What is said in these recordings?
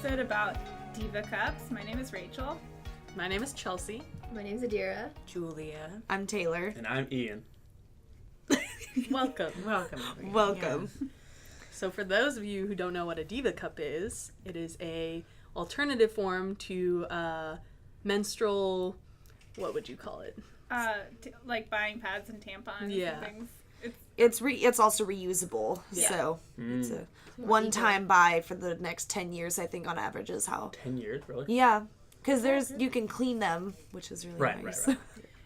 episode about Diva Cups. My name is Rachel. My name is Chelsea. My name's Adira. Julia. I'm Taylor. And I'm Ian. Welcome. Welcome. Welcome. Yeah. So for those of you who don't know what a Diva Cup is, it is a alternative form to menstrual, what would you call it? Like buying pads and tampons Yeah. and things. It's also reusable. Yeah. So it's a one-time buy for the next 10 years, I think, on average is how. 10 years, really? Yeah. Because you can clean them, which is really nice. Right.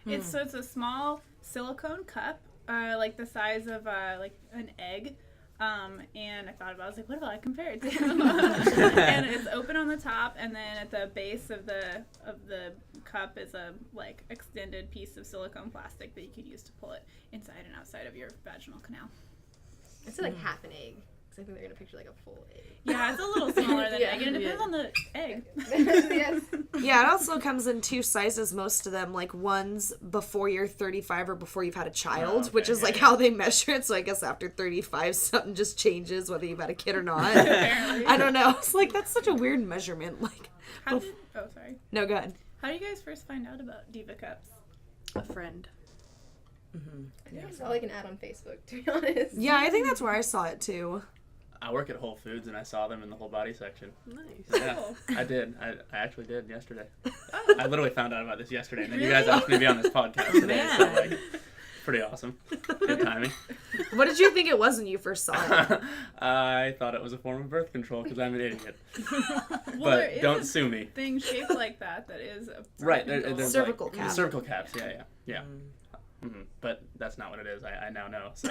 It's a small silicone cup, like the size of like an egg. And I thought about it, I was like, what do I compare it to? And it's open on the top, and then at the base of the cup is a like extended piece of silicone plastic that you could use to pull it inside and outside of your vaginal canal. It's like half an egg. I think they're gonna picture like a full egg. Yeah, it's a little smaller than Yeah. egg, and it depends on the egg. Yes. Yeah, it also comes in two sizes, most of them. Like, one's before you're 35 or before you've had a child, okay, which is like how they measure it. So I guess after 35, something just changes, whether you've had a kid or not. Apparently. I don't know. It's like, that's such a weird measurement. Like, Sorry. no, go ahead. How do you guys first find out about Diva Cups? A friend. I think I saw like an ad on Facebook, to be honest. Yeah, I think that's where I saw it too. I work at Whole Foods, and I saw them in the whole body section. Nice. Yeah, Cool. I did. I actually did yesterday. Oh. I literally found out about this yesterday, and then you guys asked me to be on this podcast today, so like, pretty awesome. Good timing. What did you think it was when you first saw it? I thought it was a form of birth control because I'm an idiot. Well, there But is don't a sue me. thing shaped like that is a Right, rectangle. there's Cervical like, cap. Cervical caps, yeah. But that's not what it is. I now know, so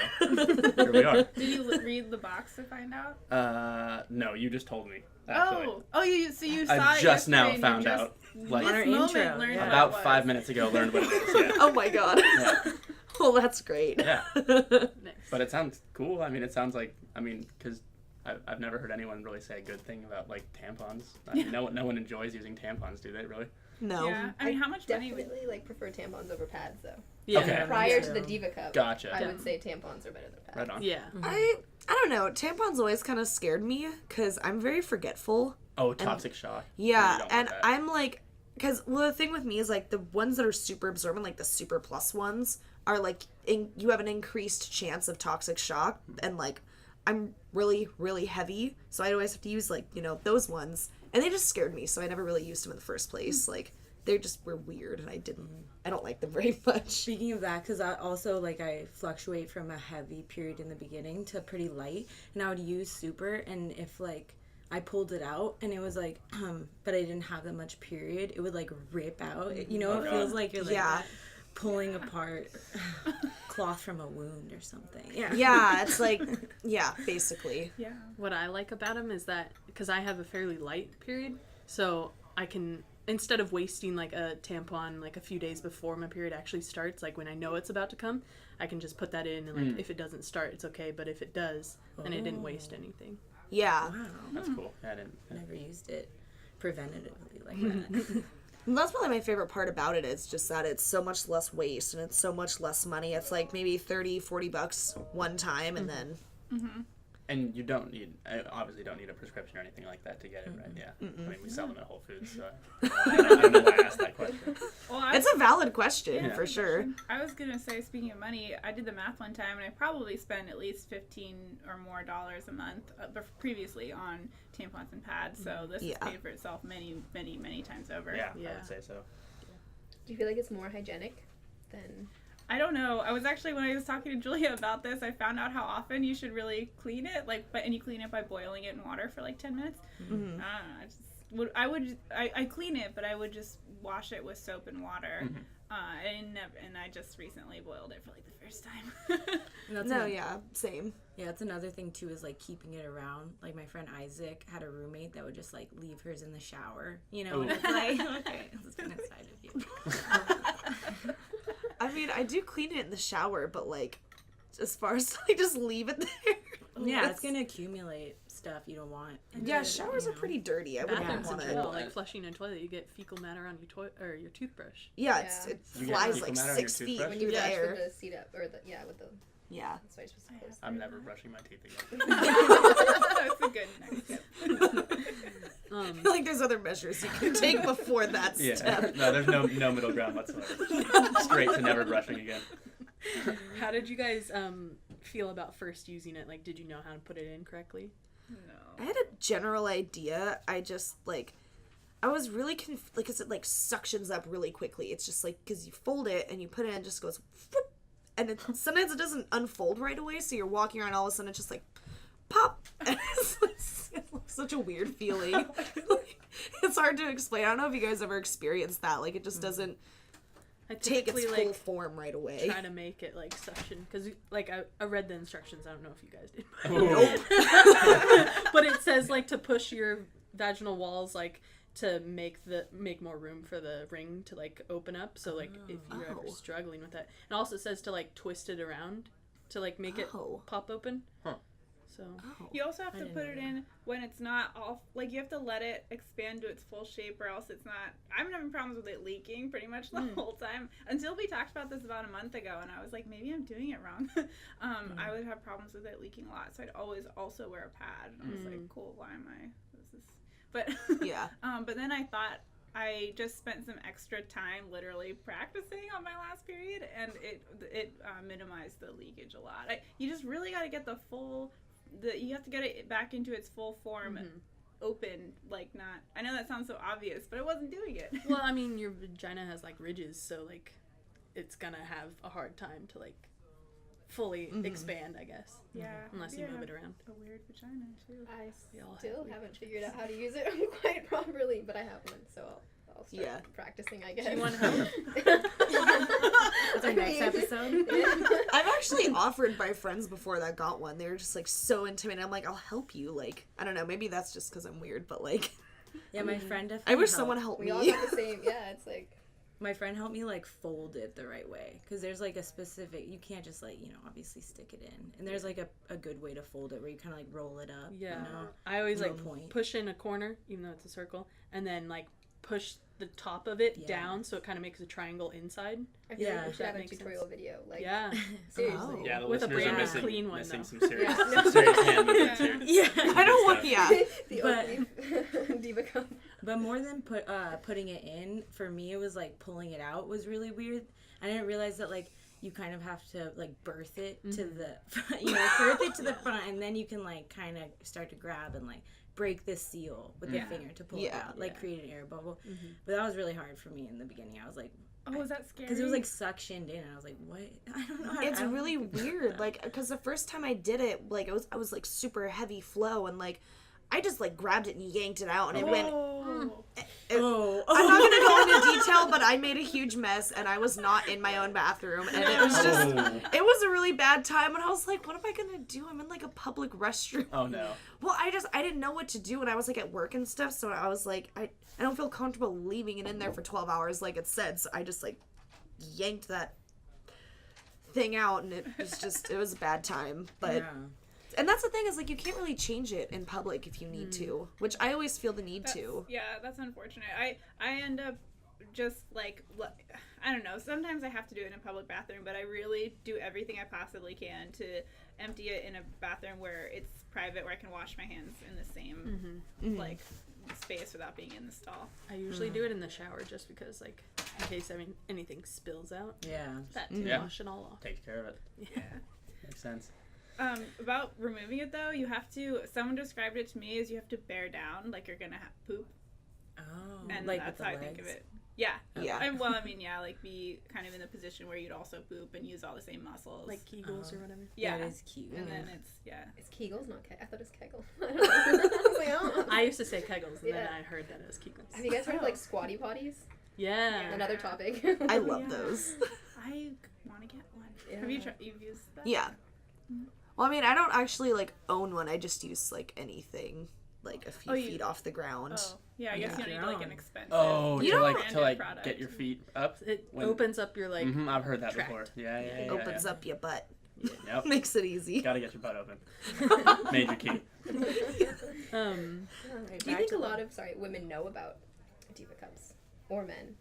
here we are. Did you read the box to find out? No, you just told me, actually. So you saw I it just now yesterday and found you out, like, this On our moment intro, learned yeah. what about it was. 5 minutes ago, learned what it is, yeah. Oh my god. Yeah. Well, that's great. Yeah. Nice. But it sounds cool. I mean, it sounds like, because I've never heard anyone really say a good thing about, like, tampons. I mean, no one enjoys using tampons, do they, really? No. Yeah, I mean, how much money would... Definitely like prefer tampons over pads though. Yeah. Okay. Prior to the Diva Cup, Gotcha. I would say tampons are better than pads. Right on. Yeah. I don't know. Tampons always kind of scared me because I'm very forgetful. Oh, toxic shock. Yeah, You don't want and that. I'm like, because the thing with me is like the ones that are super absorbent, like the super plus ones, are like you have an increased chance of toxic shock, and like I'm really, really heavy, so I always have to use like those ones, and they just scared me, so I never really used them in the first place. Like they just were weird, and I don't like them very much. Speaking of that, because I also, like, I fluctuate from a heavy period in the beginning to pretty light, and I would use super, and if, like, I pulled it out, and it was, like, but I didn't have that much period, it would, like, rip out. It feels like you're, like, Yeah. pulling apart cloth from a wound or something. Yeah. Yeah, it's like basically. Yeah. What I like about them is that, because I have a fairly light period, so I can, instead of wasting like a tampon like a few days before my period actually starts, like when I know it's about to come, I can just put that in, and like if it doesn't start, it's okay, but if it does, then it didn't waste anything. Yeah. Wow. That's cool. I didn't. Never used it preventatively like that. And that's probably my favorite part about it is just that it's so much less waste and it's so much less money. It's like maybe $30-$40 one time, and then And you obviously don't need a prescription or anything like that to get it, right? Yeah. I mean, we sell them at Whole Foods, so I don't know why I asked that question. Well, it's a valid question Yeah. for sure. I was gonna say, speaking of money, I did the math one time, and I probably spent at least $15 or more a month previously on tampons and pads. So this has paid for itself many, many, many times over. Yeah, Yeah. I would say so. Do you feel like it's more hygienic than? I don't know. I was actually, when I was talking to Julia about this, I found out how often you should really clean it. And you clean it by boiling it in water for like 10 minutes. I don't know. I clean it, but I would just wash it with soap and water. And I just recently boiled it for like the first time. Same. Yeah, it's another thing too is like keeping it around. Like my friend Isaac had a roommate that would just like leave hers in the shower, and it's like, okay, it's been inside of you. I mean, I do clean it in the shower, but like, as far as like just leave it there. Yeah, it's gonna accumulate stuff you don't want. Yeah, showers are pretty dirty. I wouldn't Bathrooms want in to. general, like flushing a toilet, you get fecal matter on your your toothbrush. Yeah, Yeah. it You get flies fecal like matter on 6 your feet toothbrush? When through you the brush air. with the seat up, or with the. Yeah. That's what you're supposed to do. I'm never brushing my teeth again. That's a good next tip. I feel like there's other measures you can take before that Yeah. step. No, there's no middle ground whatsoever. Straight to never brushing again. How did you guys feel about first using it? Like, did you know how to put it in correctly? I had a general idea. I just, like, I was really because it, like, suctions up really quickly. It's just, like, because you fold it and you put it in, it just goes, whoop, and sometimes it doesn't unfold right away, so you're walking around, all of a sudden it's just, like, pop. And it's such a weird feeling. Like, it's hard to explain. I don't know if you guys ever experienced that. Like, it just doesn't I take its typically, full form right away. try to make it like suction because like I read the instructions. I don't know if you guys did, but it says like to push your vaginal walls like to make more room for the ring to like open up. So like if you're ever struggling with that, it also says to like twist it around to like make it pop open. Huh. So You also have to put it in when it's not all, like you have to let it expand to its full shape or else it's not, I'm having problems with it leaking pretty much the whole time until we talked about this about a month ago and I was like, maybe I'm doing it wrong. I would have problems with it leaking a lot, so I'd always also wear a pad and I was like, cool, why am I, but Yeah. but then I thought I just spent some extra time literally practicing on my last period and it minimized the leakage a lot. You just really got to get the full, you have to get it back into its full form, open, like not, I know that sounds so obvious, but I wasn't doing it. well, I mean, your vagina has like ridges, so like it's gonna have a hard time to like fully expand, I guess. Yeah. Unless you move it around. A weird vagina too. I We all have still weird haven't figured out how to use it quite properly, but I have one, so I'll start practicing, I guess. Do you want help? That's our next episode. I've actually offered my friends before that got one. They were just like so intimidated. I'm like, I'll help you. Like, I don't know. Maybe that's just because I'm weird, but like, Yeah, my friend definitely I wish helped. someone helped We me. all have the same, yeah, it's like, My friend helped me like fold it the right way because there's like a specific, you can't just like, obviously stick it in, and there's like a good way to fold it where you kind of like roll it up. Yeah. You know? I always No like point. push in a corner, even though it's a circle, and then like push the top of it down so it kind of makes a triangle inside. I feel like we should that have a makes tutorial video, like, Yeah. seriously. Yeah, the With a listeners are brand clean one, missing though. some serious, Yeah. some serious hand movements here. Yeah. I don't want, The But- Oakley Diva Cup. But more than putting it in, for me it was like pulling it out was really weird. I didn't realize that like you kind of have to like birth it to the birth it to the front, and then you can like kind of start to grab and like break the seal with your finger to pull it out, like create an air bubble. But that was really hard for me in the beginning. I was like, Oh, is that scary? because it was like suctioned in, and I was like, what? I don't know. It's really weird, like, because the first time I did it, like, I was like super heavy flow, and like, I just like grabbed it and yanked it out, and it went. Oh, I'm not gonna go into detail, but I made a huge mess, and I was not in my own bathroom, and it was just, it was a really bad time, and I was like, what am I gonna do? I'm in like a public restroom. Oh no. Well, I didn't know what to do, and I was like at work and stuff, so I was like, I don't feel comfortable leaving it in there for 12 hours like it said, so I just like yanked that thing out, and it was a bad time, but. yeah. And that's the thing, is like you can't really change it in public if you need to, which I always feel the need to. Yeah, that's unfortunate. I end up just like, I don't know, sometimes I have to do it in a public bathroom, but I really do everything I possibly can to empty it in a bathroom where it's private, where I can wash my hands in the same like space without being in the stall. I usually do it in the shower just because, like, in case anything spills out. Yeah. That to Yeah. wash it all off. Takes care of it. Yeah. Makes sense. About removing it though, you have to, someone described it to me as you have to bear down, like you're gonna poop, Oh, and like that's with how the I think of legs? it. Yeah. Yeah. Like be kind of in the position where you'd also poop and use all the same muscles. Like Kegels or whatever. yeah. That is cute. And then it's, It's Kegels, not Kegel. I thought it was Kegel. I don't know. I was like, oh. I used to say Kegels, and then Yeah. I heard that it was Kegels. Have you guys heard of like squatty potties? Yeah. Another topic. I love Yeah. those. I want to get one. Yeah. Have you've used that? Yeah. Well, I mean, I don't actually like own one. I just use like anything like a few feet off the ground. Oh, yeah. I guess you don't need like an expensive. Oh, You to don't- like branded product. get your feet up. It When- opens up your, like, I've heard that tract. before. Yeah. It opens up your butt. Yep. Makes it easy. Gotta get your butt open. Major key. Do you think a lot of women know about diva cups or men?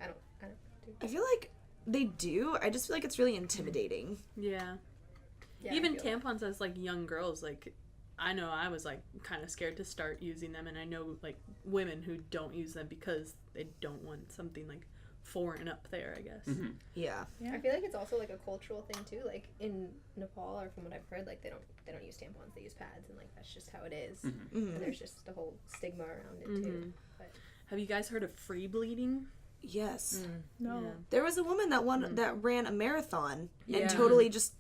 I don't. I feel like they do. I just feel like it's really intimidating. Yeah. Yeah, Even I feel tampons as, like, young girls, like, I know I was like kind of scared to start using them, and I know like women who don't use them because they don't want something like foreign up there, I guess. Mm-hmm. Yeah. I feel like it's also like a cultural thing too. Like in Nepal, or from what I've heard, like they don't use tampons, they use pads, and like that's just how it is. Mm-hmm. Mm-hmm. And there's just a whole stigma around it too. But Have you guys heard of free bleeding? Yes. No. Yeah. There was a woman that ran a marathon Yeah. and totally just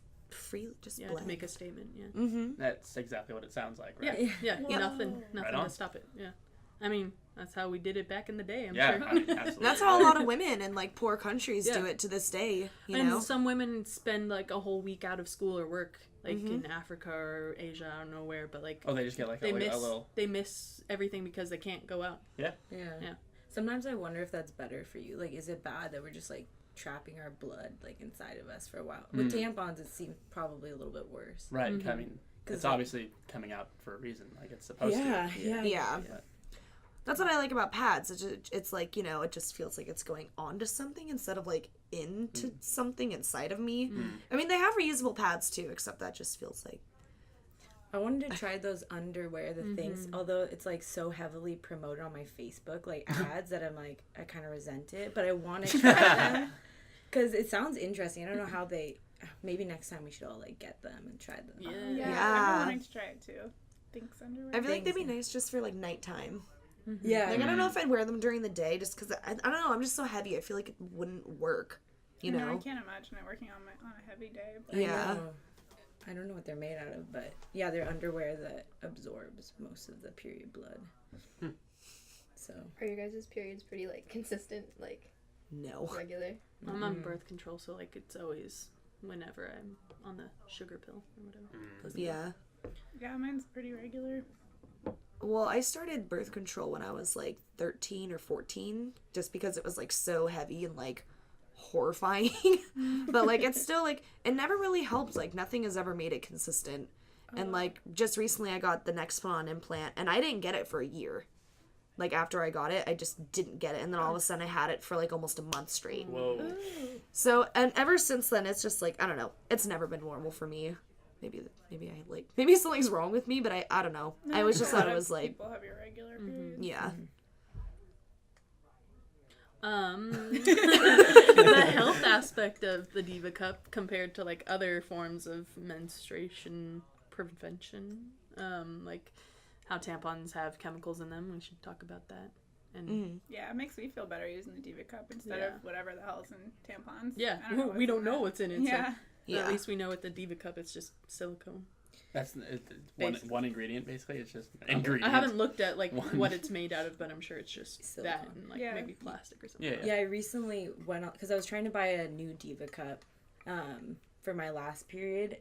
Yeah, bled. to make a statement. Yeah. Mm-hmm. That's exactly what it sounds like, right? Yeah. Whoa. Nothing Right to on. stop it. Yeah. I mean, that's how we did it back in the day. I'm Yeah, sure. I mean, absolutely. That's how a lot of women in like poor countries Yeah. do it to this day. You And know. some women spend like a whole week out of school or work, like in Africa or Asia, I don't know where, but like Oh, they just get like they a miss little. they miss everything because they can't go out. Yeah. Yeah. Sometimes I wonder if that's better for you. Like, is it bad that we're just like trapping our blood like inside of us for a while? With tampons, it seems probably a little bit worse. Right. I mean, it's like- obviously coming out for a reason. Like it's supposed Yeah, to. yeah. Yeah. But- That's what I like about pads. It's like, you know, it just feels like it's going onto something instead of like into something inside of me. I mean, they have reusable pads too, except that just feels like. I wanted to try those underwear, the things, although it's like so heavily promoted on my Facebook, like ads, that I'm like, I kind of resent it, but I want to try them because it sounds interesting. I don't know how they, maybe next time we should all like get them and try them. Yeah. Yeah, Yeah. I've been wanting to try it too. Thinks underwear. I feel like they'd be Things. nice just for like nighttime. Yeah. Like, I don't know if I'd wear them during the day just because, I don't know, I'm just so heavy. I feel like it wouldn't work, you No, know? I can't imagine it working on a heavy day. But I Yeah. know. I don't know what they're made out of, but yeah, they're underwear that absorbs most of the period blood. So are your guys' periods pretty like consistent, like No. regular? I'm on birth control, so like it's always whenever I'm on the sugar pill or whatever. Placebo. Yeah. Yeah, mine's pretty regular. Well, I started birth control when I was like 13 or 14 just because it was like so heavy and like horrifying. But like it's still like it never really helped. Like nothing has ever made it consistent. And like just recently I got the Nexplanon implant and I didn't get it for a year. Like after I got it, I just didn't get it, and then all of a sudden I had it for like almost a month straight. Whoa. So, and ever since then it's just like I don't know. It's never been normal for me. Maybe something's wrong with me, but I don't know. I always just A lot thought it of was like people have irregular periods. yeah. The health aspect of the Diva Cup compared to like other forms of menstruation prevention, like how tampons have chemicals in them. We should talk about that. And Yeah, it makes me feel better using the Diva Cup instead Yeah. of whatever the hell's in tampons. yeah, I don't know we don't in know that. what's in it. Yeah. So Yeah. at least we know with the Diva Cup, it's just silicone. That's Basically. one ingredient basically. It's just an ingredient. I haven't looked at like One. what it's made out of, but I'm sure it's just that Silicone. and like Yeah. maybe plastic or something. Yeah. yeah, I recently went on because I was trying to buy a new Diva Cup for my last period,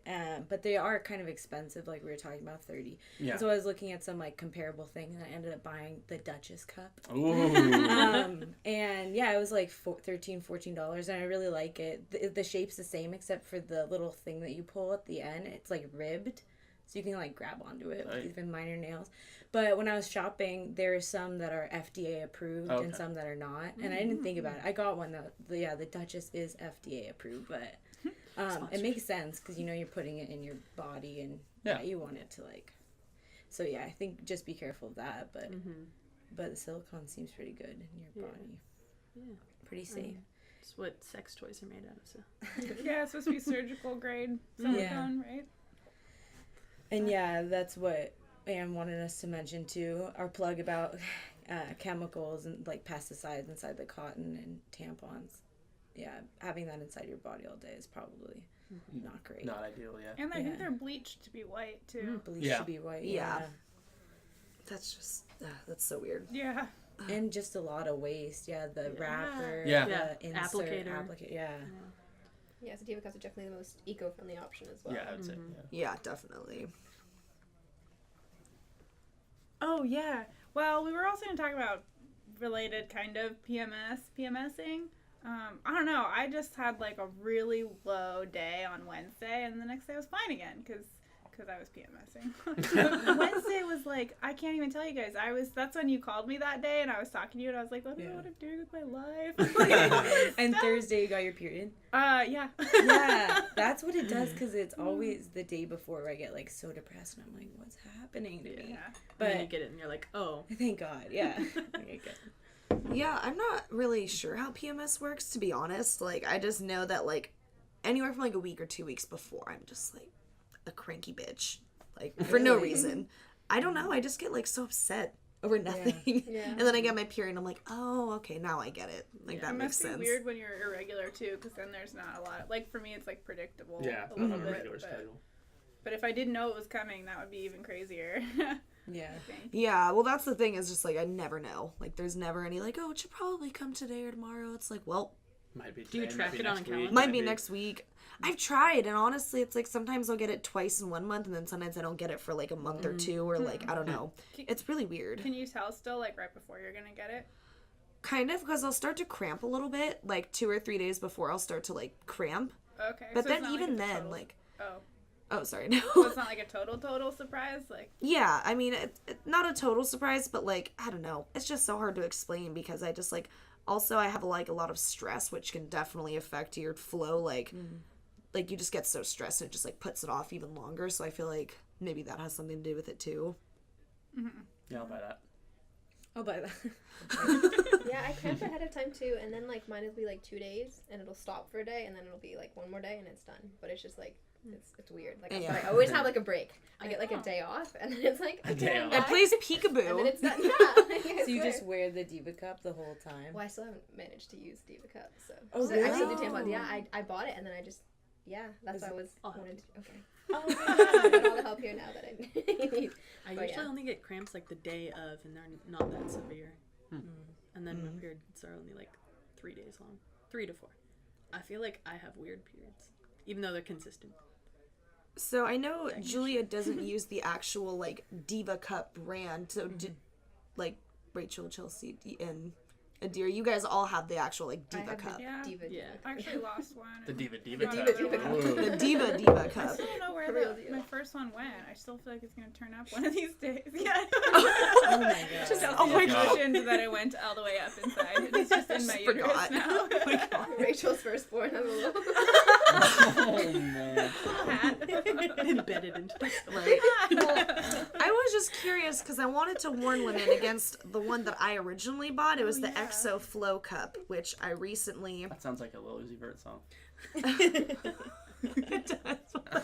but they are kind of expensive. Like we were talking about, 30. Yeah. And so I was looking at some like comparable thing, and I ended up buying the Duchess Cup. Ooh. And yeah, it was like $13-14, and I really like it. The shape's the same except for the little thing that you pull at the end. It's like ribbed, so you can like grab onto it with Right. even minor nails. But when I was shopping, there are some that are FDA approved and Okay. some that are not, and I didn't think about it. I got one that the Duchess is FDA approved, but it makes sense because you know you're putting it in your body, and Yeah. you want it to like. So yeah, I think just be careful of that, but the silicone seems pretty good in your body. Yeah. Pretty safe. It's what sex toys are made out of. So Yeah, it's supposed to be surgical grade silicone, right? And yeah, that's what Anne wanted us to mention too. Our plug about chemicals and like pesticides inside the cotton and tampons. Yeah, having that inside your body all day is probably not great. Not ideal. Yeah. And I think Yeah. they're bleached to be white too. Bleach Yeah. should be white. Yeah. Yeah. That's just that's so weird. Yeah. And just a lot of waste. Yeah, the wrapper, Yeah. the Yeah. insert, Applicator. yeah. Yeah, so Diva Cups are definitely the most eco-friendly option as well. Yeah, I would say. Yeah. Yeah, definitely. Oh yeah. Well, we were also going to talk about related kind of PMSing. I don't know. I just had like a really low day on Wednesday, and the next day I was fine again because because I was PMSing. Wednesday was like, I can't even tell you guys. That's when you called me that day, and I was talking to you, and I was like, I don't know what I'm doing with my life. And Thursday you got your period? Yeah. Yeah, that's what it does, because it's always the day before where I get like so depressed, and I'm like, what's happening to me? Yeah. But then But you get it and you're like, oh. thank God, yeah. Okay, good. Yeah, I'm not really sure how PMS works, to be honest. Like, I just know that, like, anywhere from, like, a week or 2 weeks before, I'm just, like, a cranky bitch. Like, for no Really? reason. I don't know, I just get, like, so upset over nothing. Yeah. And then I get my period, and I'm like, oh, okay, now I get it. Like, that It makes must be sense. weird when you're irregular, too, because then there's not a lot of, like, for me, it's, like, predictable Yeah, a little bit. regular schedule. But if I didn't know it was coming, that would be even crazier. Yeah. I think. Yeah, well, that's the thing, is just, like, I never know. Like, there's never any, like, oh, it should probably come today or tomorrow. It's like, well, Might be Do you today, track might be it on next a calendar? week, might be next week. I've tried, and honestly, it's like sometimes I'll get it twice in 1 month, and then sometimes I don't get it for like a month or two, or like, I don't know. It's really weird. Can you tell still, like, right before you're going to get it? Kind of, because I'll start to cramp a little bit, like 2 or 3 days before I'll start to like cramp. Okay. But so then it's not like even it's a then, total- like, Oh. oh, sorry, no. So it's not like a total surprise? Like, Yeah, I mean, not a total surprise, but like, I don't know. It's just so hard to explain because I just like, also I have like a lot of stress, which can definitely affect your flow. Like you just get so stressed and it just like puts it off even longer. So I feel like maybe that has something to do with it too. Yeah, I'll buy that. I'll buy that. Yeah, I cramp ahead of time too, and then like mine will be like 2 days, and it'll stop for a day, and then it'll be like one more day, and it's done. But it's just like it's weird. Like Yeah. I always have like a break. I get like a day off, and then it's like A day I'm off. It back, plays and then peekaboo. it's done. Yeah. Like, I So you swear. just wear the Diva Cup the whole time? Well, I still haven't managed to use Diva Cup, so. Oh, So I still do really? tampons. Yeah, I bought it, and then I just. Yeah, that's why I was I'll help wanted to. Okay. Oh, I got all the help here now that I need. I But usually yeah. only get cramps like the day of, and they're not that severe. And then my periods are only like 3 days long, 3 to 4. I feel like I have weird periods, even though they're consistent. So I know Julia doesn't use the actual like Diva Cup brand. So like Rachel, Chelsea, and Adir, you guys all have the actual like I Diva have the Cup. yeah. Diva. Yeah. I actually lost one. The Diva Diva Cup. Diva Cup. Whoa. The Diva I Cup. still don't know where Real deal. my first one went. I still feel like it's gonna turn up one of these days. Yeah. Oh my god. Just Oh my God. mentioned that I went all the way up inside. It's just in my uterus Forgot. now. Oh my God. Rachel's firstborn. I'm a little. Oh man. Embedded into this. Right. Well, I was just curious because I wanted to warn women against the one that I originally bought. It was the yeah. EXO Flow Cup, which I recently. That sounds like a Lil Uzi Vert song. It does.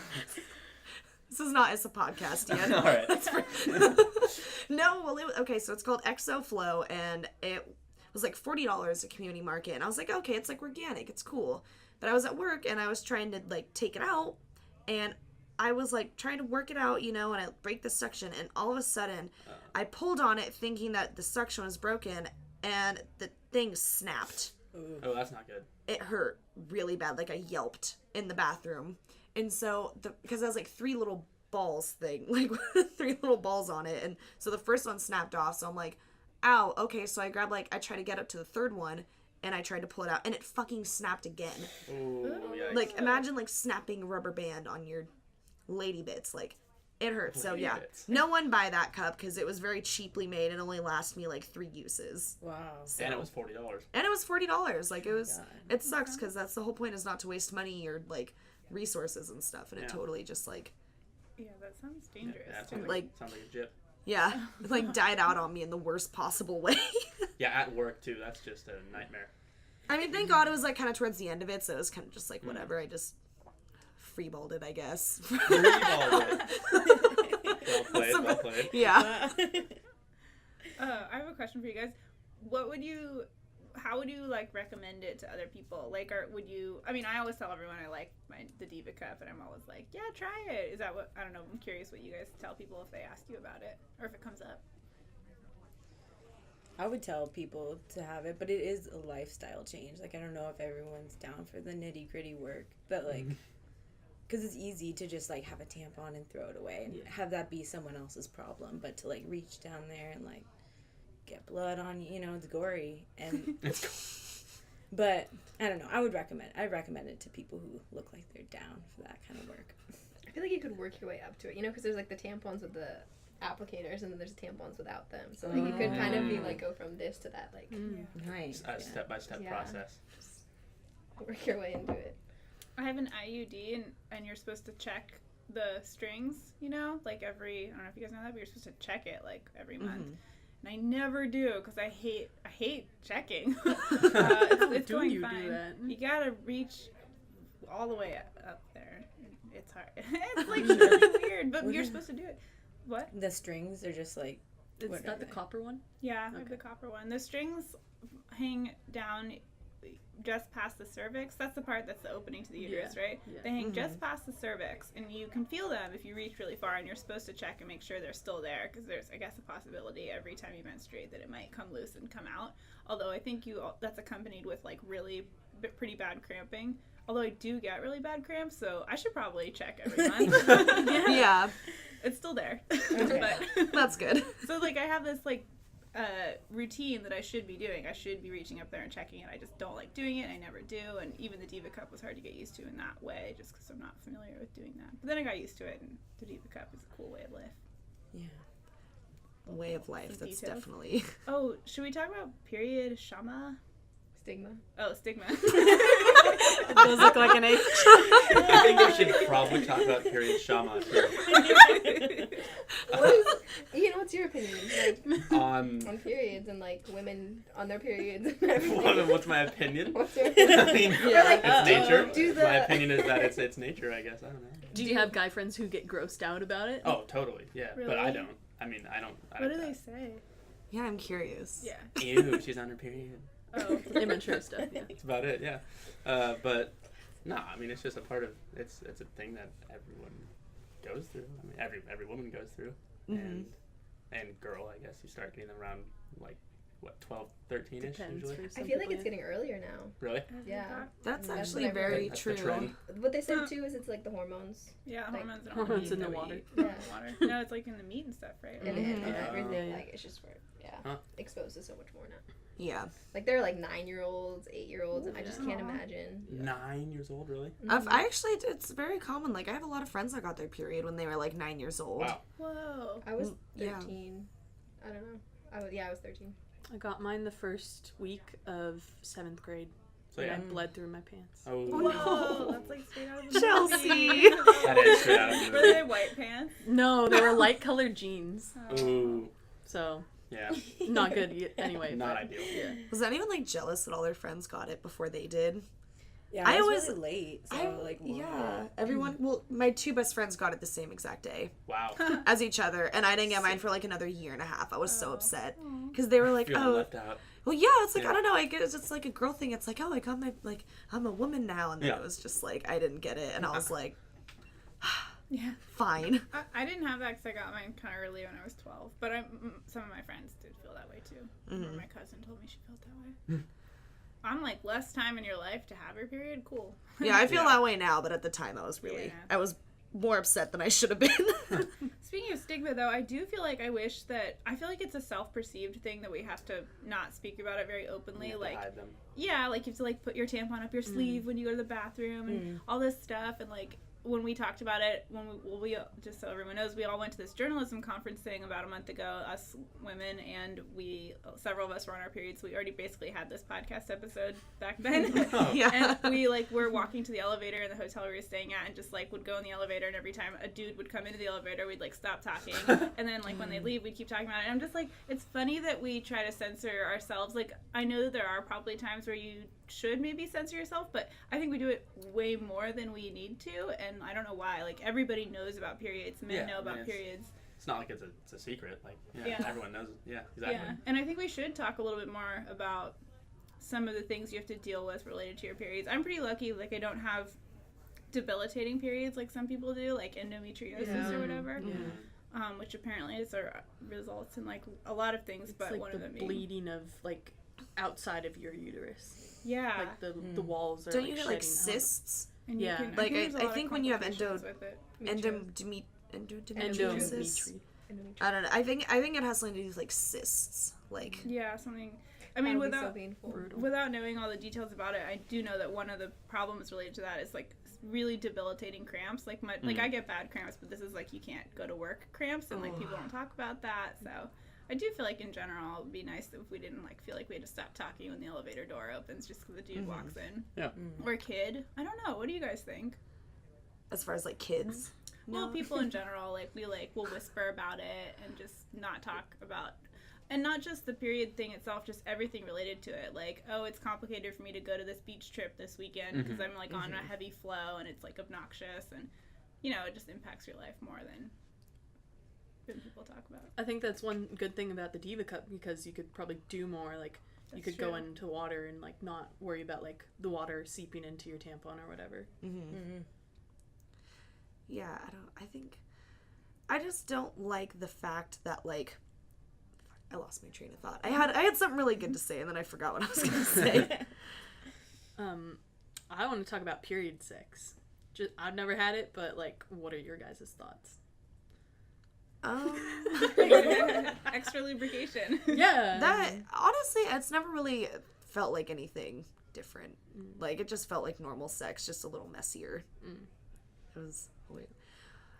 This is not as a podcast yet. All right. No, well, okay, so it's called EXO Flow, and it was like $40 at Community Market, and I was like, okay, it's like organic, it's cool. But I was at work, and I was trying to like take it out, and I was like trying to work it out, you know, and I break the suction, and all of a sudden, I pulled on it thinking that the suction was broken, and the thing snapped. Oh, that's not good. It hurt really bad, like I yelped in the bathroom. And so, because I was like 3 little balls thing, like 3 little balls on it, and so the first one snapped off, so I'm like, ow, okay, so I grabbed I tried to get up to the third one, and I tried to pull it out, and it fucking snapped again. Oh, yikes. Like, imagine like snapping a rubber band on your lady bits, like, it hurts. So Lady yeah, bits. no one buy that cup, because it was very cheaply made, and only lasted me like 3 uses. Wow. And it was $40. And it was $40, like, it was, God. it sucks, because that's the whole point, is not to waste money or like resources and stuff, and it Yeah. totally just like Yeah, that sounds dangerous. Yeah, it too. sounds Like- sounds like a jip. yeah, it, like died out on me in the worst possible way. Yeah, at work too. That's just a nightmare. I mean, thank God it was like kind of towards the end of it, so it was kind of just like whatever. I just freeballed it, I guess. Well played. Well played. Yeah. I have a question for you guys. How would you like recommend it to other people? Like, or would you? I mean, I always tell everyone I like the Diva Cup, and I'm always like, yeah, try it. Is that what? I don't know. I'm curious what you guys tell people if they ask you about it or if it comes up. I would tell people to have it, but it is a lifestyle change. Like, I don't know if everyone's down for the nitty gritty work, but like, because it's easy to just like have a tampon and throw it away and have that be someone else's problem, but to like reach down there and like get blood on you, you know, it's gory. And but I don't know. I recommend it to people who look like they're down for that kind of work. I feel like you could work your way up to it, you know, because there's like the tampons with the applicators, and then there's tampons without them. So like you could kind of be like go from this to that, like Nice. A step-by-step Yeah. process. work your way into it. I have an IUD, and you're supposed to check the strings, you know, like every, I don't know if you guys know that, but you're supposed to check it like every month. And I never do because I hate checking. It's do going you do fine. that? You gotta reach all the way up there. It's hard. It's like really weird, but you're supposed to do it. What? The strings are just like. Is What that are the they? copper one? Yeah, I have Okay. the copper one. The strings hang down just past the cervix. That's the part that's the opening to the uterus, right? Yeah. They hang just past the cervix, and you can feel them if you reach really far, and you're supposed to check and make sure they're still there, because there's, I guess, a possibility every time you menstruate that it might come loose and come out. Although I think that's accompanied with like really pretty bad cramping. Although I do get really bad cramps, so I should probably check every month. Yeah, It's still there. Okay. But that's good. so like I have this like routine that I should be doing. I should be reaching up there and checking it. I just don't like doing it. I never do. And even the Diva Cup was hard to get used to in that way, just because I'm not familiar with doing that. But then I got used to it, and the Diva Cup is a cool way of life. Yeah. Way of life. Some That's details. definitely. Oh, should we talk about period shama? Stigma. Oh, stigma. It does look like an H. I think we should probably talk about period shama too. What's your opinion like on periods and like women on their periods and everything? What's my opinion? What's your I opinion? mean, Or, like, it's nature. do the- My opinion is that it's nature, I guess. I don't know. Do you have guy friends who get grossed out about it? Oh, totally. Yeah, but I Really? don't. I mean, I don't. What do they say? Yeah, I'm curious. Yeah. Ew, she's on her period. Oh. Immature stuff, yeah. That's about it. Yeah. But no, I mean, it's just a part of it's a thing that everyone goes through. I mean, every woman goes through, and girl, I guess you start getting them around like what 12, 13ish Depends usually. for some I feel like people, it's getting earlier now. Really? Yeah. That's That's actually what I've very heard. That's true. the trend. What they said too is it's like the hormones. Yeah, Like, hormones. and hormones in the that we water. eat. Yeah. Water. No, it's like in the meat and stuff, right? And, Mhm. and everything, Yeah. like it's just for Huh. exposed to so much more now. Yeah. Like they're like 9-year-olds, 8-year-olds, and I just can't imagine. 9 years old, really? I actually, it's very common. Like, I have a lot of friends that got their period when they were like 9 years old. Wow. Whoa. I was Yeah. 13. I don't know. I was 13. I got mine the first week of 7th grade. So and yeah. I bled through my pants. Oh. Whoa, that's like straight out of the Chelsea. movie. That is straight out of the Were movie. they white pants? No, they were light colored jeans. Ooh. So, Yeah. not good anyway. Not but- ideal. Yeah. Was anyone like jealous that all their friends got it before they did? Yeah, I I was always- really late. So like, yeah, everyone. Well, my two best friends got it the same exact day Wow. as each other, and I didn't get mine for like another year and a half. I was so Oh. upset because they were like, Feeling "Oh, left out. well, yeah." It's like Yeah. I don't know. I guess it's like a girl thing. It's like, "Oh, I got my like I'm a woman now," and then Yeah. it was just like I didn't get it, and I was like, Yeah. "Fine." I didn't have that because I got mine kind of early when I was 12. But some of my friends did feel that way too. Or my cousin told me she felt that way. I'm like, less time in your life to have your period? Cool. Yeah, I feel Yeah. that way now, but at the time I was really Yeah. I was more upset than I should have been. Speaking of stigma, though, I do feel like I feel like it's a self-perceived thing that we have to not speak about it very openly. You have to Like, hide them. yeah, like you have to like put your tampon up your sleeve when you go to the bathroom and all this stuff. And like when we talked about it, we just so everyone knows, we all went to this journalism conference thing about a month ago, us women, and several of us were on our periods. We already basically had this podcast episode back then. Oh. Yeah. And we like were walking to the elevator in the hotel we were staying at, and just like would go in the elevator, and every time a dude would come into the elevator, we'd like stop talking, and then like when they leave, we'd keep talking about it. And I'm just like, it's funny that we try to censor ourselves. Like, I know that there are probably times where you should maybe censor yourself, but I think we do it way more than we need to, and I don't know why. Like, everybody knows about periods. Men Yeah, know I about mean, periods. It's not like it's a secret. Like, Yeah. everyone knows. Yeah, exactly. Yeah, and I think we should talk a little bit more about some of the things you have to deal with related to your periods. I'm pretty lucky, like I don't have debilitating periods like some people do, like endometriosis or whatever, which apparently results in like a lot of things, It's but like one the of them being bleeding of like outside of your uterus. yeah, Like the walls are Don't like you get like shedding out. cysts? and yeah. you can, Like, there's a I lot of think when you have complications with it. Endometriosis. Endometriosis. I don't know. I think it has something to do with like cysts. Like Yeah, something. I mean, That would be so without painful. Brutal. without knowing all the details about it, I do know that one of the problems related to that is like really debilitating cramps. Like like I get bad cramps, but this is like you can't go to work cramps, and like people don't talk about that. So I do feel like in general it would be nice if we didn't like feel like we had to stop talking when the elevator door opens just because the dude walks in. Yeah. Or kid. I don't know. What do you guys think? As far as like kids. Well, people in general, like we'll whisper about it and just not talk about, and not just the period thing itself, just everything related to it. Like, oh, it's complicated for me to go to this beach trip this weekend because I'm like on a heavy flow and it's like obnoxious, and it just impacts your life more than people talk about. I think that's one good thing about the Diva Cup, because you could probably do more, like you could go into water and like not worry about like the water seeping into your tampon or whatever. Yeah, I just don't like the fact that like, I lost my train of thought. I had something really good to say and then I forgot what I was gonna say. I want to talk about period sex. I've never had it, but like, what are your guys' thoughts? Extra lubrication. Yeah. That honestly, it's never really felt like anything different. Like it just felt like normal sex, just a little messier. It was weird.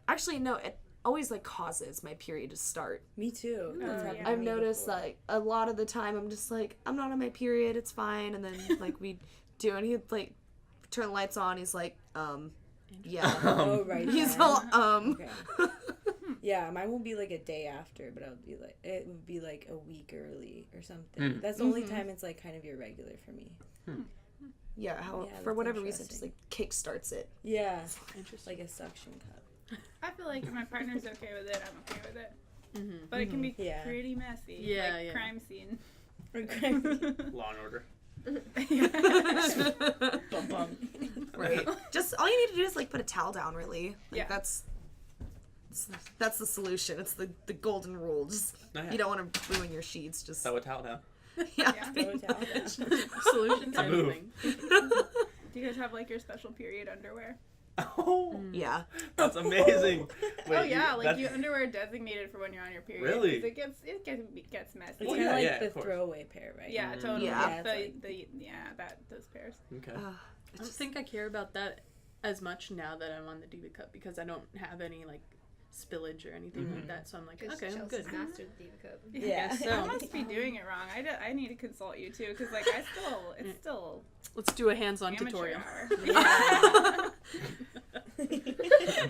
Actually, no, it always like causes my period to start. Me too. That's happened to I've me noticed before. like a lot of the time I'm just like, I'm not on my period, it's fine, and then like we do, and he'd like turn the lights on, he's like, yeah. Oh right. He's then. all Okay. Yeah, mine will be like a day after, but it would be like a week early or something. That's the only time it's like kind of irregular for me. Yeah, Yeah, for that's whatever reason, just interesting. like kick starts it. Yeah, Interesting. like a suction cup. I feel like if my partner's okay with it, I'm okay with it. But it can be Yeah. pretty messy. Yeah, like yeah. crime scene. Law and Order. Bum bum. Right. Just all you need to do is like put a towel down, really. Like Yeah. that's the solution. It's the golden rule. Just you don't want to ruin your sheets. Just Throw a towel down. yeah. Yeah. Throw a towel down. Solution to Move. everything. Do you guys have like your special period underwear? Oh, Yeah. that's amazing. Wait, Oh yeah, like that's- you underwear designated for when you're on your period. Really? 'Cause it gets messy. It's Well, kind of yeah, like yeah, the of course. throwaway pair, right? Yeah, totally. Yeah. Those pairs. Okay. I don't think I care about that as much now that I'm on the Diva Cup, because I don't have any like spillage or anything like that. So I'm like, okay, I'm good. Chelsea's mastered the Diva Cup. Yeah. guess I so. must be doing it wrong. I need to consult you too, because like it's still Let's do a hands-on amateur tutorial. hour. Yeah.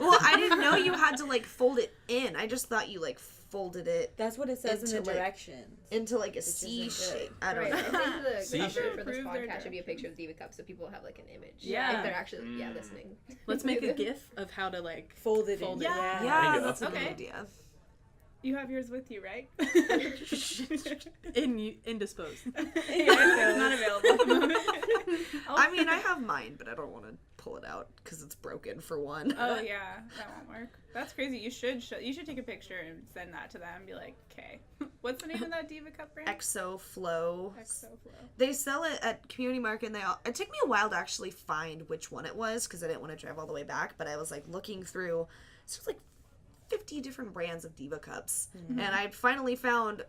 Well, I didn't know you had to like fold it in. I just thought you like folded it That's what it says in Into, the like, directions. into like a isn't C good. shape. I don't Right. know. I think See, the cover shape. for this Prove their podcast should be a picture of the Diva Cup so people have like an image. Yeah. If they're actually listening. Let's make a GIF of how to like Fold it Fold in. it. Yeah. Yeah, There you go. that's a good Okay. idea. You have yours with you, right? indisposed. It's not available at the moment. I mean, I have mine, but I don't want to pull it out because it's broken for one. Oh yeah, that won't work. That's crazy. You should take a picture and send that to them and be like, okay, what's the name of that Diva Cup brand? Exo Flow. ExoFlow. They sell it at Community Market, and it took me a while to actually find which one it was because I didn't want to drive all the way back. But I was like looking through, so it's like 50 different brands of Diva Cups, and I finally found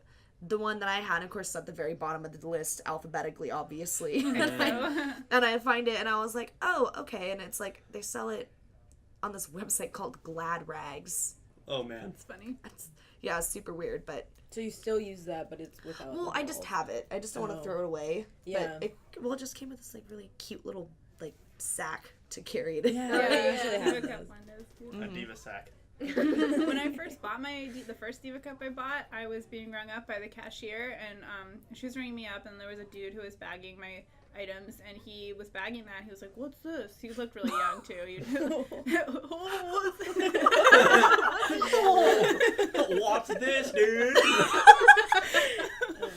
the one that I had. Of course, it's at the very bottom of the list alphabetically, obviously. And I find it, and I was like, oh, okay. And it's like they sell it on this website called Glad Rags. Oh man. It's funny. Yeah, it's super weird, but So you still use that, but it's without. well, the I just balls. have it. I just don't want Oh. to throw it away. Yeah. But it just came with this like really cute little like sack to carry it. Yeah, Yeah, I usually have Diva Cup those. one does too. A diva sack. When I first bought the first Diva Cup I bought, I was being rung up by the cashier, and she was ringing me up, and there was a dude who was bagging my items, and he was bagging that. He was like, "What's this?" He looked really young too. What's this, dude?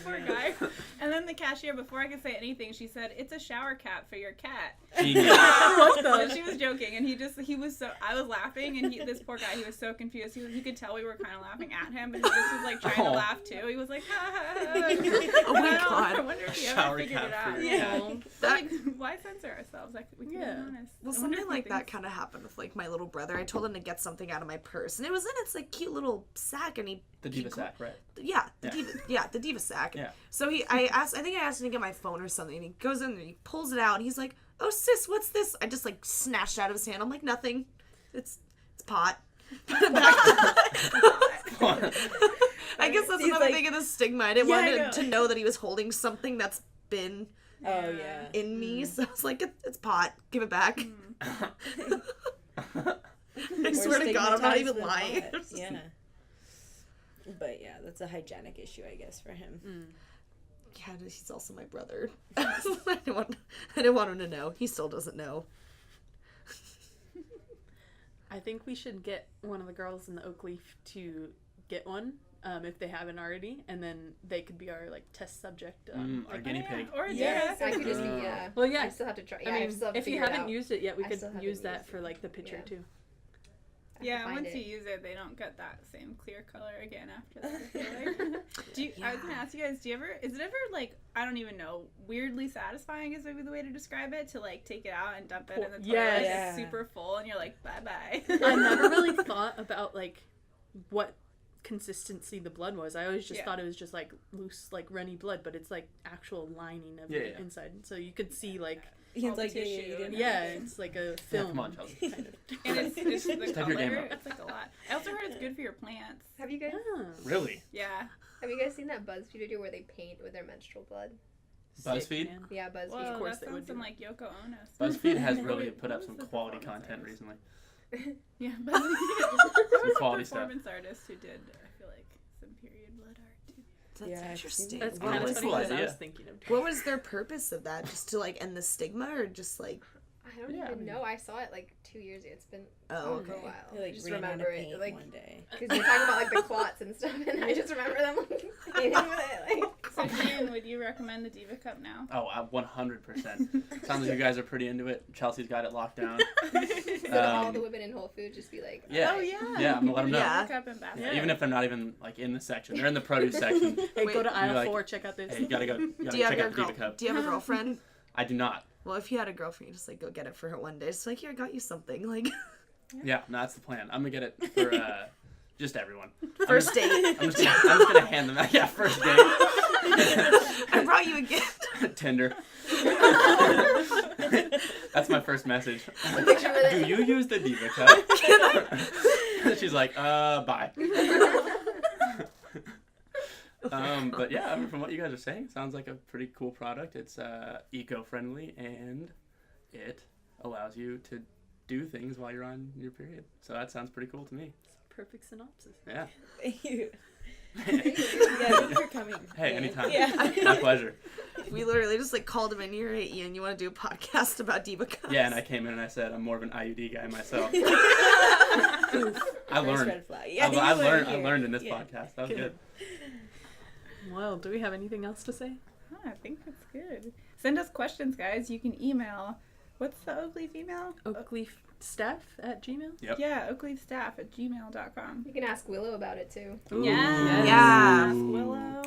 Poor guy. And then the cashier, before I could say anything, she said, "It's a shower cap for your cat." Genius. What the? And she was joking, and he was so, I was laughing, and this poor guy, he was so confused. He could tell we were kind of laughing at him, but he just was like trying to Oh. laugh too. He was like, ha ha ha. Oh my I God. wonder if he ever Shower figured it cap out. for your Yeah. cat. But, like, why censor ourselves? Like, we can be Yeah. honest. Well, I wonder something if he like that thinks- kind of happened with like my little brother. I told him to get something out of my purse, and it was in its like cute little sack, and The diva sack, right? the Yeah. diva, the diva sack. Yeah. So I think I asked him to get my phone or something, and he goes in and he pulls it out, and he's like, oh sis, what's this? I just like snatched out of his hand. I'm like, nothing. It's pot. I guess that's He's another like- thing of the stigma. I didn't Yeah, want I him know. to know that he was holding something that's been Oh yeah. in me. So I was like, it's pot. Give it back. I swear to God, I'm not even lying. Yeah. But yeah, that's a hygienic issue, I guess, for him. Yeah, he's also my brother. I didn't want him to know. He still doesn't know. I think we should get one of the girls in the Oak Leaf to get one, if they haven't already, and then they could be our like test subject. Our guinea pig. Or Yes, yeah. I could just be, yeah. Well, yeah. I still have to try. Yeah, I I mean, still have to if you figure it haven't out. used it yet, we I could still haven't use that used for it. like the picture Yeah. too. I have to Yeah, find once it. you use it, they don't get that same clear color again after that. I feel like. Do you, I was gonna ask you guys, is it ever like, I don't even know, weirdly satisfying is maybe the way to describe it, to like take it out and dump it in the toilet, Yes. and it's super full, and you're like, bye bye. I never really thought about like what consistency the blood was. I always just thought it was just like loose, like runny blood, but it's like actual lining of the inside, so you could see like He's all like, the yeah, tissue you didn't and yeah, everything. it's like a film. Come on, Chelsea. kind of. And it's the Step your game color. up. It's like a lot. I also heard it's good for your plants. Have you guys Oh. Really? Yeah. have you guys seen that BuzzFeed video where they paint with their menstrual blood? BuzzFeed? Sick, man. Yeah, BuzzFeed. Well, Of course that they would sounds some do like Yoko Ono stuff. BuzzFeed has really What put up was some the quality performance content artist? recently. Yeah, BuzzFeed. There was a quality stuff. performance artist who did, I feel like, some period blood art too. That's Yeah, I've interesting. seen That's What kind of was funny the because I idea? was thinking of. What was their purpose of that? Just to like end the stigma, or just like I don't even know. I saw it like 2 years ago. It's been oh for a okay. while. He I like just ran out of remember it paint like one day. because you're talking about like the clots and stuff, and I just remember them like painting with it. Like So, Ian, would you recommend the Diva Cup now? Oh, 100%. Sounds like you guys are pretty into it. Chelsea's got it locked down. so all the women in Whole Foods just be like, Yeah. Oh, yeah. Yeah, I'm gonna let them know. Yeah. Diva Cup ambassador. Yeah. Even if they're not even like in the section, they're in the produce section. Hey, Wait, go to aisle like, 4. Check out this. Hey, you gotta go. You Do gotta you have check your out the girl? Diva Cup. Do you have a girlfriend? I do not. Well, if you had a girlfriend, you just like go get it for her one day. Just like, here, I got you something. Like Yeah, no, that's the plan. I'm gonna get it for just everyone. first date. I'm just gonna hand them out. Yeah, first date. I brought you a gift. Tinder. That's my first message. picture with Do it. you use the Diva Cup? She's like, bye. But yeah, I mean, from what you guys are saying, it sounds like a pretty cool product. It's eco-friendly and it allows you to do things while you're on your period. So that sounds pretty cool to me. Perfect synopsis. Yeah. Thank you. Yeah, thanks for coming. Hey, anytime. Yeah. My pleasure. We literally just like called him in here. Hey, Ian, you want to do a podcast about Diva Cups? Yeah, and I came in and I said I'm more of an IUD guy myself. I First learned. red flag. Yeah, I you learned. I here. learned in this Yeah. podcast. That was good. Well, do we have anything else to say? Oh, I think that's good. Send us questions, guys. You can email. What's the Oakleaf email? Oakleafstaff@gmail. Yep. Yeah, oakleafstaff@gmail.com. You can ask Willow about it too. Ooh, Yeah. yes. Yeah. Ask Willow.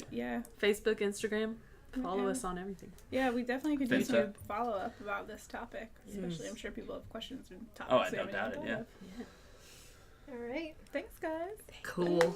Yeah. Facebook, Instagram. Follow Yeah. us on everything. Yeah, we definitely could do Finsta. some follow-up about this topic. Especially, I'm sure people have questions and topics. Oh, I we don't haven't doubt even it. thought Yeah. of. All right. Thanks, guys. Cool.